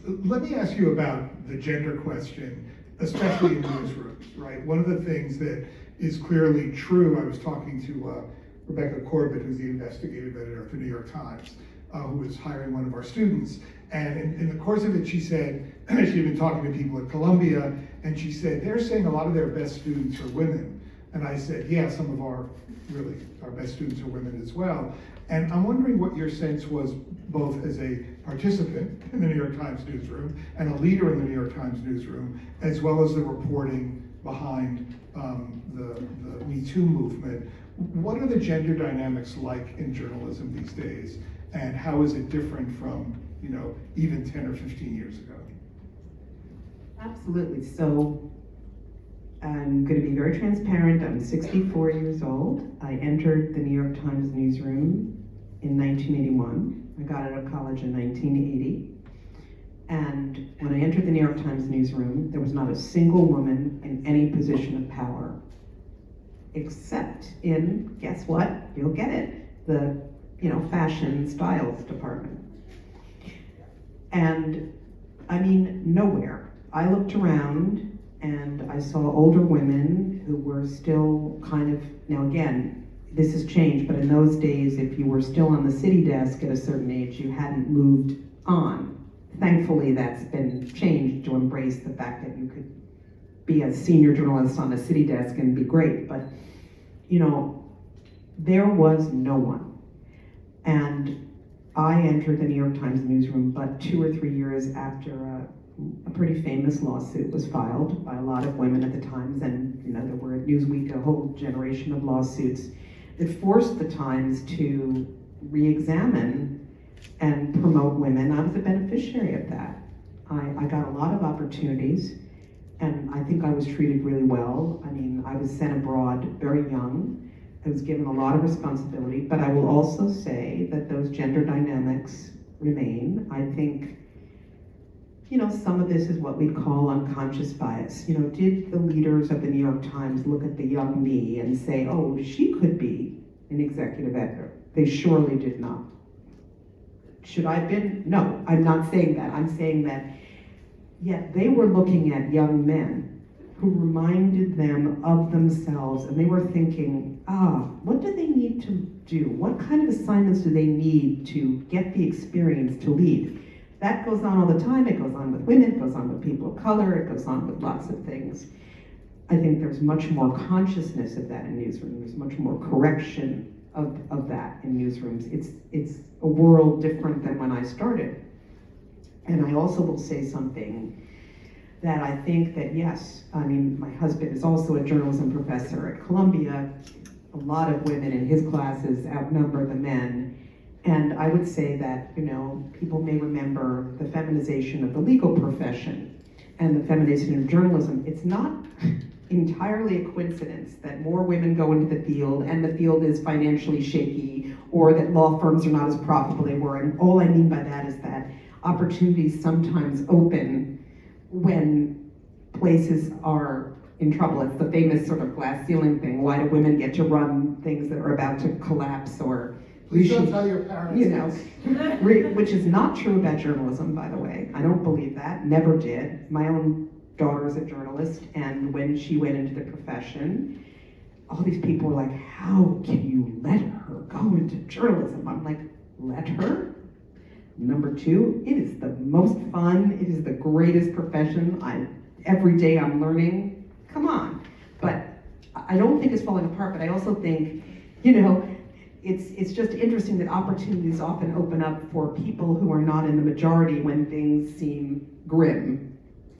Let me ask you about the gender question, especially in newsrooms, right? One of the things that is clearly true, I was talking to Rebecca Corbett, who's the investigative editor of the New York Times, who was hiring one of our students. And in the course of it, she said, she'd been talking to people at Columbia, and she said, they're saying a lot of their best students are women. And I said, yeah, some of our best students are women as well. And I'm wondering what your sense was, both as a participant in the New York Times newsroom and a leader in the New York Times newsroom, as well as the reporting behind the Me Too movement. What are the gender dynamics like in journalism these days? And how is it different from, even 10 or 15 years ago? Absolutely. So I'm going to be very transparent. I'm 64 years old. I entered the New York Times newsroom in 1981. I got out of college in 1980. And when I entered the New York Times newsroom, there was not a single woman in any position of power, except in, guess what? You'll get it, the fashion styles department. And I mean, nowhere. I looked around and I saw older women who were still kind of, now again, this has changed, but in those days, if you were still on the city desk at a certain age, you hadn't moved on. Thankfully, that's been changed to embrace the fact that you could be a senior journalist on a city desk and be great, but there was no one. And I entered the New York Times newsroom but 2 or 3 years after a pretty famous lawsuit was filed by a lot of women at the Times, and there were at Newsweek a whole generation of lawsuits that forced the Times to re-examine and promote women. I was a beneficiary of that. I got a lot of opportunities, and I think I was treated really well. I mean, I was sent abroad very young. I was given a lot of responsibility, but I will also say that those gender dynamics remain. I think some of this is what we call unconscious bias. Did the leaders of the New York Times look at the young me and say, oh, she could be an executive editor? They surely did not. Should I have been? No, I'm not saying that. I'm saying that, yet they were looking at young men who reminded them of themselves, and they were thinking, what do they need to do? What kind of assignments do they need to get the experience to lead? That goes on all the time. It goes on with women, it goes on with people of color, it goes on with lots of things. I think there's much more consciousness of that in newsrooms. There's much more correction of that in newsrooms. It's a world different than when I started. And I also will say something that I think that, yes, I mean, my husband is also a journalism professor at Columbia. A lot of women in his classes outnumber the men. And I would say that, people may remember the feminization of the legal profession and the feminization of journalism. It's not entirely a coincidence that more women go into the field and the field is financially shaky, or that law firms are not as profitable they were. And all I mean by that is that opportunities sometimes open when places are in trouble. It's the famous sort of glass ceiling thing. Why do women get to run things that are about to collapse? Or please don't tell your parents. Which is not true about journalism, by the way. I don't believe that, never did. My own daughter is a journalist, and when she went into the profession, all these people were like, how can you let her go into journalism? I'm like, let her? Number two, it is the most fun, it is the greatest profession. Every day I'm learning, come on. But I don't think it's falling apart, but I also think, it's just interesting that opportunities often open up for people who are not in the majority when things seem grim.